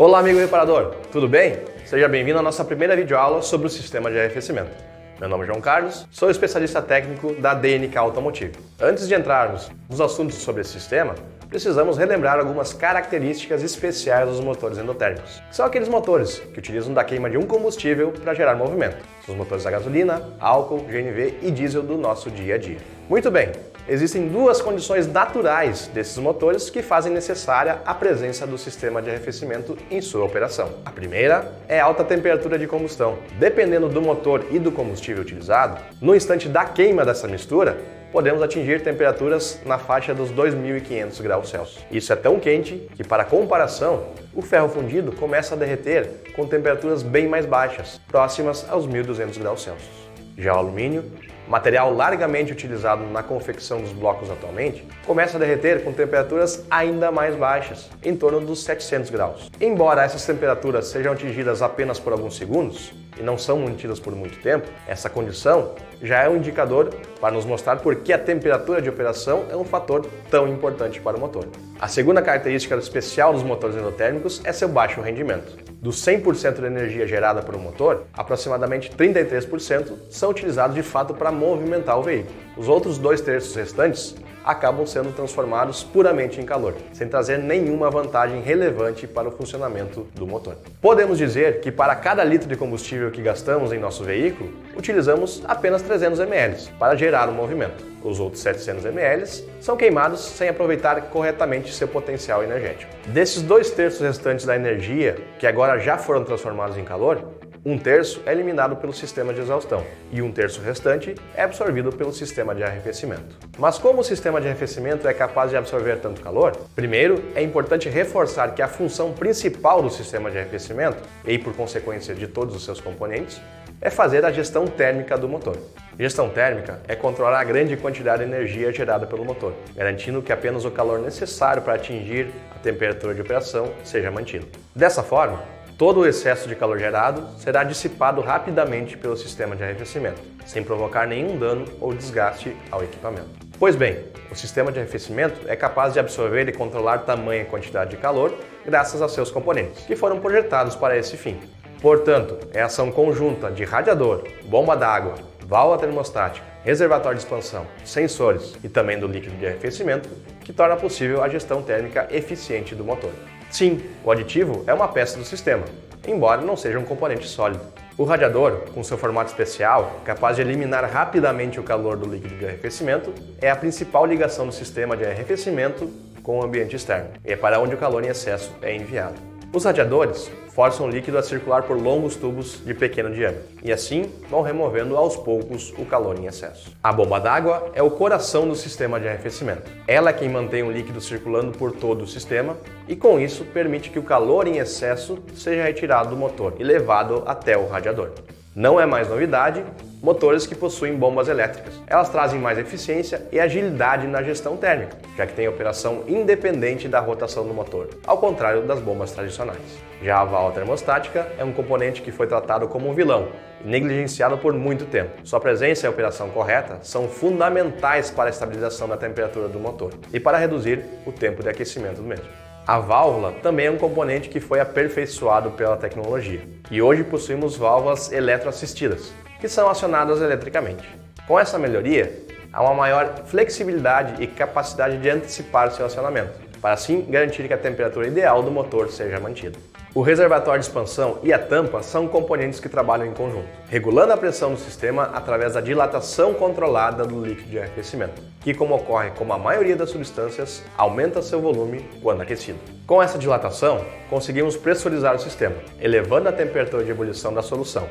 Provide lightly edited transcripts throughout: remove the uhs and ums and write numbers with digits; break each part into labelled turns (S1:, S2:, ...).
S1: Olá, amigo reparador, tudo bem? Seja bem-vindo à nossa primeira videoaula sobre o sistema de arrefecimento. Meu nome é João Carlos, sou especialista técnico da DNK Automotive. Antes de entrarmos nos assuntos sobre esse sistema, precisamos relembrar algumas características especiais dos motores endotérmicos. São aqueles motores que utilizam da queima de um combustível para gerar movimento. São os motores a gasolina, álcool, GNV e diesel do nosso dia a dia. Muito bem, existem duas condições naturais desses motores que fazem necessária a presença do sistema de arrefecimento em sua operação. A primeira é a alta temperatura de combustão. Dependendo do motor e do combustível utilizado, no instante da queima dessa mistura, podemos atingir temperaturas na faixa dos 2.500 graus Celsius. Isso é tão quente que, para comparação, o ferro fundido começa a derreter com temperaturas bem mais baixas, próximas aos 1.200 graus Celsius. Já o alumínio, material largamente utilizado na confecção dos blocos atualmente, começa a derreter com temperaturas ainda mais baixas, em torno dos 700 graus. Embora essas temperaturas sejam atingidas apenas por alguns segundos, e não são mantidas por muito tempo, essa condição já é um indicador para nos mostrar por que a temperatura de operação é um fator tão importante para o motor. A segunda característica especial dos motores endotérmicos é seu baixo rendimento. Dos 100% da energia gerada por um motor, aproximadamente 33% são utilizados de fato para movimentar o veículo. Os outros 2/3 restantes acabam sendo transformados puramente em calor, sem trazer nenhuma vantagem relevante para o funcionamento do motor. Podemos dizer que para cada litro de combustível que gastamos em nosso veículo, utilizamos apenas 300 ml para gerar o movimento. Os outros 700 ml são queimados sem aproveitar corretamente seu potencial energético. Desses 2/3 restantes da energia, que agora já foram transformados em calor, 1/3 é eliminado pelo sistema de exaustão e 1/3 restante é absorvido pelo sistema de arrefecimento. Mas como o sistema de arrefecimento é capaz de absorver tanto calor? Primeiro, é importante reforçar que a função principal do sistema de arrefecimento, e por consequência de todos os seus componentes, é fazer a gestão térmica do motor. Gestão térmica é controlar a grande quantidade de energia gerada pelo motor, garantindo que apenas o calor necessário para atingir a temperatura de operação seja mantido. Dessa forma, todo o excesso de calor gerado será dissipado rapidamente pelo sistema de arrefecimento, sem provocar nenhum dano ou desgaste ao equipamento. Pois bem, o sistema de arrefecimento é capaz de absorver e controlar tamanha quantidade de calor graças a seus componentes, que foram projetados para esse fim. Portanto, é a ação conjunta de radiador, bomba d'água, válvula termostática, reservatório de expansão, sensores e também do líquido de arrefecimento que torna possível a gestão térmica eficiente do motor. Sim, o aditivo é uma peça do sistema, embora não seja um componente sólido. O radiador, com seu formato especial, capaz de eliminar rapidamente o calor do líquido de arrefecimento, é a principal ligação do sistema de arrefecimento com o ambiente externo, e é para onde o calor em excesso é enviado. Os radiadores forçam o líquido a circular por longos tubos de pequeno diâmetro e assim vão removendo aos poucos o calor em excesso. A bomba d'água é o coração do sistema de arrefecimento. Ela é quem mantém o líquido circulando por todo o sistema e com isso permite que o calor em excesso seja retirado do motor e levado até o radiador. Não é mais novidade motores que possuem bombas elétricas. Elas trazem mais eficiência e agilidade na gestão térmica, já que tem operação independente da rotação do motor, ao contrário das bombas tradicionais. Já a válvula termostática é um componente que foi tratado como um vilão e negligenciado por muito tempo. Sua presença e a operação correta são fundamentais para a estabilização da temperatura do motor e para reduzir o tempo de aquecimento do mesmo. A válvula também é um componente que foi aperfeiçoado pela tecnologia, e hoje possuímos válvulas eletroassistidas, que são acionadas eletricamente. Com essa melhoria, há uma maior flexibilidade e capacidade de antecipar seu acionamento, para assim garantir que a temperatura ideal do motor seja mantida. O reservatório de expansão e a tampa são componentes que trabalham em conjunto, regulando a pressão do sistema através da dilatação controlada do líquido de arrefecimento, que, como ocorre com a maioria das substâncias, aumenta seu volume quando aquecido. Com essa dilatação, conseguimos pressurizar o sistema, elevando a temperatura de ebulição da solução,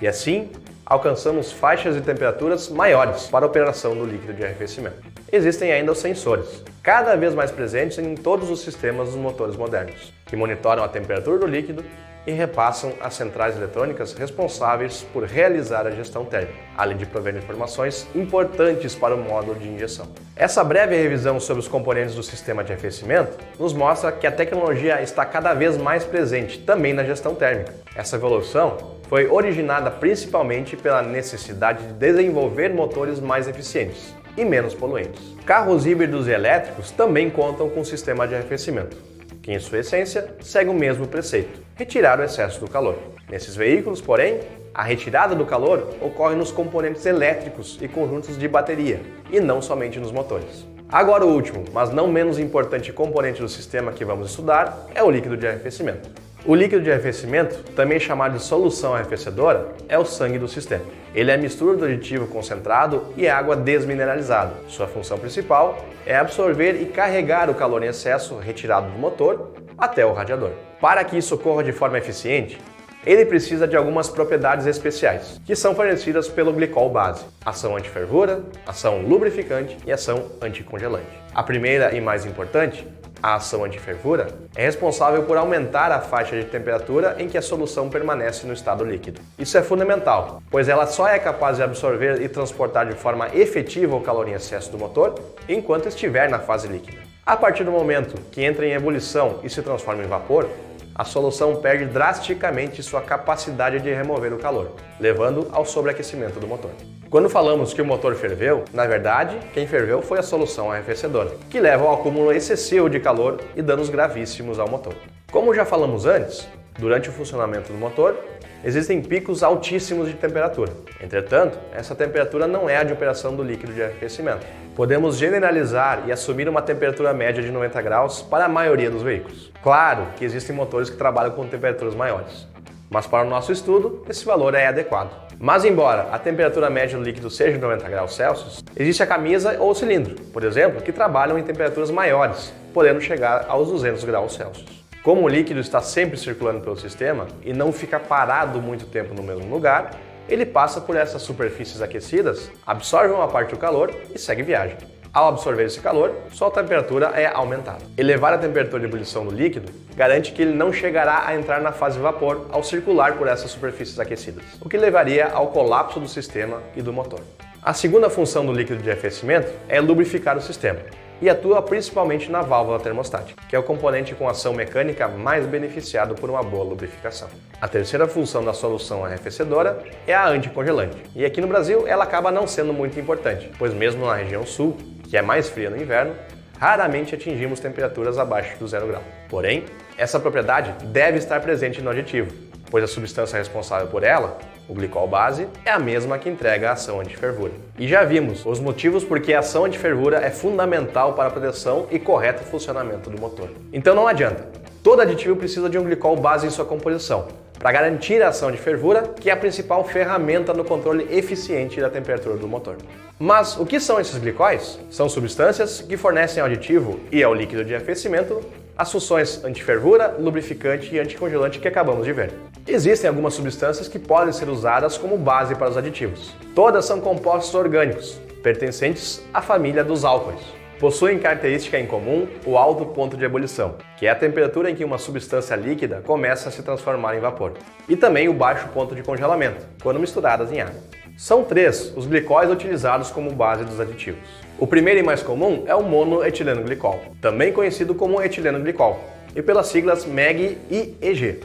S1: e assim alcançamos faixas de temperaturas maiores para a operação do líquido de arrefecimento. Existem ainda os sensores, cada vez mais presentes em todos os sistemas dos motores modernos, que monitoram a temperatura do líquido e repassam às centrais eletrônicas responsáveis por realizar a gestão térmica, além de prover informações importantes para o módulo de injeção. Essa breve revisão sobre os componentes do sistema de arrefecimento nos mostra que a tecnologia está cada vez mais presente também na gestão térmica. Essa evolução foi originada principalmente pela necessidade de desenvolver motores mais eficientes e menos poluentes. Carros híbridos e elétricos também contam com sistema de arrefecimento, que em sua essência segue o mesmo preceito: retirar o excesso do calor. Nesses veículos, porém, a retirada do calor ocorre nos componentes elétricos e conjuntos de bateria, e não somente nos motores. Agora o último, mas não menos importante componente do sistema que vamos estudar é o líquido de arrefecimento. O líquido de arrefecimento, também chamado de solução arrefecedora, é o sangue do sistema. Ele é a mistura do aditivo concentrado e água desmineralizada. Sua função principal é absorver e carregar o calor em excesso retirado do motor até o radiador. Para que isso ocorra de forma eficiente, ele precisa de algumas propriedades especiais, que são fornecidas pelo glicol base: ação antifervura, ação lubrificante e ação anticongelante. A primeira e mais importante, a ação antifervura, é responsável por aumentar a faixa de temperatura em que a solução permanece no estado líquido. Isso é fundamental, pois ela só é capaz de absorver e transportar de forma efetiva o calor em excesso do motor enquanto estiver na fase líquida. A partir do momento que entra em ebulição e se transforma em vapor, a solução perde drasticamente sua capacidade de remover o calor, levando ao sobreaquecimento do motor. Quando falamos que o motor ferveu, na verdade, quem ferveu foi a solução arrefecedora, que leva ao acúmulo excessivo de calor e danos gravíssimos ao motor. Como já falamos antes, durante o funcionamento do motor, existem picos altíssimos de temperatura. Entretanto, essa temperatura não é a de operação do líquido de arrefecimento. Podemos generalizar e assumir uma temperatura média de 90 graus para a maioria dos veículos. Claro que existem motores que trabalham com temperaturas maiores, mas para o nosso estudo, esse valor é adequado. Mas embora a temperatura média do líquido seja de 90 graus Celsius, existe a camisa ou o cilindro, por exemplo, que trabalham em temperaturas maiores, podendo chegar aos 200 graus Celsius. Como o líquido está sempre circulando pelo sistema e não fica parado muito tempo no mesmo lugar, ele passa por essas superfícies aquecidas, absorve uma parte do calor e segue viagem. Ao absorver esse calor, sua temperatura é aumentada. Elevar a temperatura de ebulição do líquido garante que ele não chegará a entrar na fase vapor ao circular por essas superfícies aquecidas, o que levaria ao colapso do sistema e do motor. A segunda função do líquido de arrefecimento é lubrificar o sistema, e atua principalmente na válvula termostática, que é o componente com ação mecânica mais beneficiado por uma boa lubrificação. A terceira função da solução arrefecedora é a anticongelante, e aqui no Brasil ela acaba não sendo muito importante, pois mesmo na região sul, que é mais fria no inverno, raramente atingimos temperaturas abaixo do 0 grau. Porém, essa propriedade deve estar presente no aditivo, pois a substância responsável por ela, o glicol base, é a mesma que entrega a ação antifervura. E já vimos os motivos por que a ação antifervura é fundamental para a proteção e correto funcionamento do motor. Então não adianta, todo aditivo precisa de um glicol base em sua composição, para garantir a ação de fervura, que é a principal ferramenta no controle eficiente da temperatura do motor. Mas o que são esses glicóis? São substâncias que fornecem ao aditivo e ao líquido de arrefecimento as funções antifervura, lubrificante e anticongelante que acabamos de ver. Existem algumas substâncias que podem ser usadas como base para os aditivos. Todas são compostos orgânicos, pertencentes à família dos álcoois. Possuem característica em comum o alto ponto de ebulição, que é a temperatura em que uma substância líquida começa a se transformar em vapor, e também o baixo ponto de congelamento, quando misturadas em água. São 3 os glicóis utilizados como base dos aditivos. O primeiro e mais comum é o monoetilenoglicol, também conhecido como etilenoglicol, e pelas siglas MEG e EG.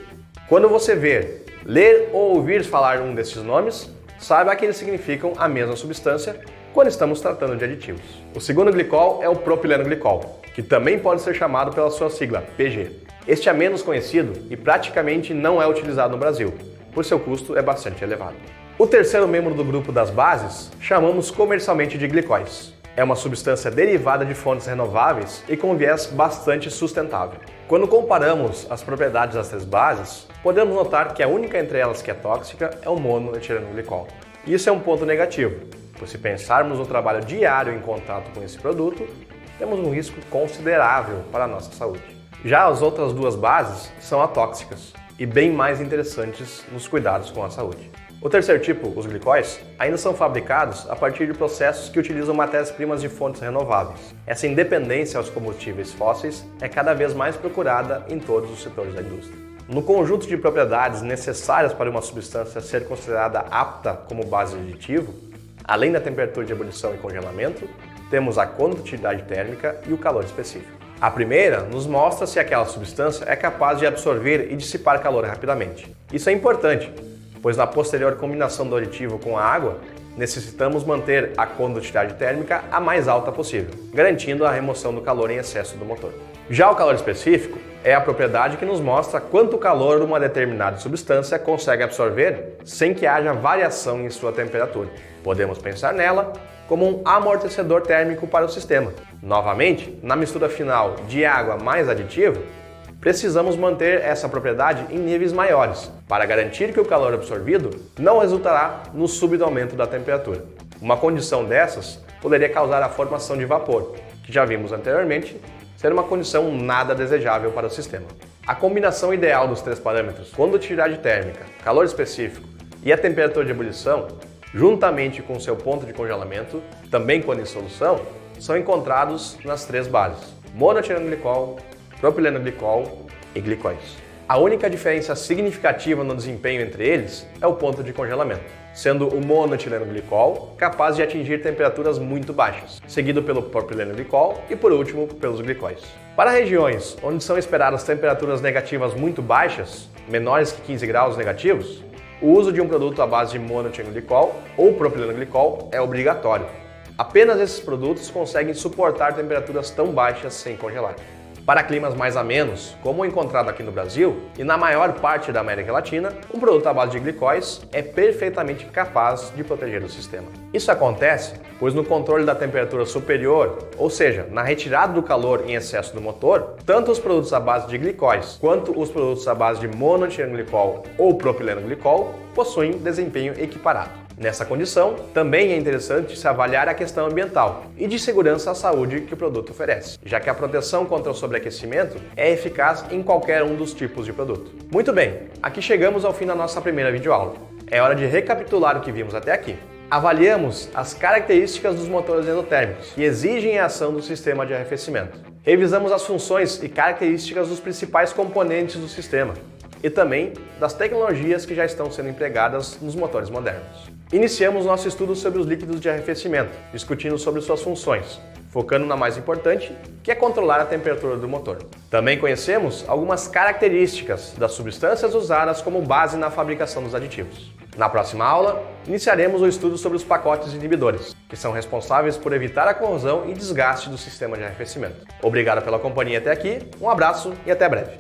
S1: Quando você ver, ler ou ouvir falar um desses nomes, saiba que eles significam a mesma substância quando estamos tratando de aditivos. O segundo glicol é o propilenoglicol, que também pode ser chamado pela sua sigla PG. Este é menos conhecido e praticamente não é utilizado no Brasil, por seu custo é bastante elevado. O terceiro membro do grupo das bases chamamos comercialmente de glicóis. É uma substância derivada de fontes renováveis e com viés bastante sustentável. Quando comparamos as propriedades das 3 bases, podemos notar que a única entre elas que é tóxica é o monoetilenoglicol. Isso é um ponto negativo, pois se pensarmos no trabalho diário em contato com esse produto, temos um risco considerável para a nossa saúde. Já as outras 2 bases são atóxicas e bem mais interessantes nos cuidados com a saúde. O terceiro tipo, os glicóis, ainda são fabricados a partir de processos que utilizam matérias-primas de fontes renováveis. Essa independência aos combustíveis fósseis é cada vez mais procurada em todos os setores da indústria. No conjunto de propriedades necessárias para uma substância ser considerada apta como base de aditivo, além da temperatura de ebulição e congelamento, temos a condutividade térmica e o calor específico. A primeira nos mostra se aquela substância é capaz de absorver e dissipar calor rapidamente. Isso é importante, pois na posterior combinação do aditivo com a água, necessitamos manter a condutividade térmica a mais alta possível, garantindo a remoção do calor em excesso do motor. Já o calor específico é a propriedade que nos mostra quanto calor uma determinada substância consegue absorver sem que haja variação em sua temperatura. Podemos pensar nela como um amortecedor térmico para o sistema. Novamente, na mistura final de água mais aditivo, precisamos manter essa propriedade em níveis maiores para garantir que o calor absorvido não resultará no súbito aumento da temperatura. Uma condição dessas poderia causar a formação de vapor, que já vimos anteriormente ser uma condição nada desejável para o sistema. A combinação ideal dos três parâmetros, condutividade térmica, calor específico e a temperatura de ebulição, juntamente com seu ponto de congelamento, também quando em solução, são encontrados nas três bases: monoetilenglicol, propilenoglicol e glicóis. A única diferença significativa no desempenho entre eles é o ponto de congelamento, sendo o monoetilenglicol capaz de atingir temperaturas muito baixas, seguido pelo propilenoglicol e, por último, pelos glicóis. Para regiões onde são esperadas temperaturas negativas muito baixas, menores que 15 graus negativos, o uso de um produto à base de monoetilenglicol ou propilenoglicol é obrigatório. Apenas esses produtos conseguem suportar temperaturas tão baixas sem congelar. Para climas mais amenos, como o encontrado aqui no Brasil e na maior parte da América Latina, um produto à base de glicóis é perfeitamente capaz de proteger o sistema. Isso acontece pois no controle da temperatura superior, ou seja, na retirada do calor em excesso do motor, tanto os produtos à base de glicóis quanto os produtos à base de monoetilenglicol ou propilenoglicol possuem desempenho equiparado. Nessa condição, também é interessante se avaliar a questão ambiental e de segurança à saúde que o produto oferece, já que a proteção contra o sobreaquecimento é eficaz em qualquer um dos tipos de produto. Muito bem, aqui chegamos ao fim da nossa primeira videoaula. É hora de recapitular o que vimos até aqui. Avaliamos as características dos motores endotérmicos que exigem a ação do sistema de arrefecimento. Revisamos as funções e características dos principais componentes do sistema e também das tecnologias que já estão sendo empregadas nos motores modernos. Iniciamos nosso estudo sobre os líquidos de arrefecimento, discutindo sobre suas funções, focando na mais importante, que é controlar a temperatura do motor. Também conhecemos algumas características das substâncias usadas como base na fabricação dos aditivos. Na próxima aula, iniciaremos o estudo sobre os pacotes inibidores, que são responsáveis por evitar a corrosão e desgaste do sistema de arrefecimento. Obrigado pela companhia até aqui, um abraço e até breve.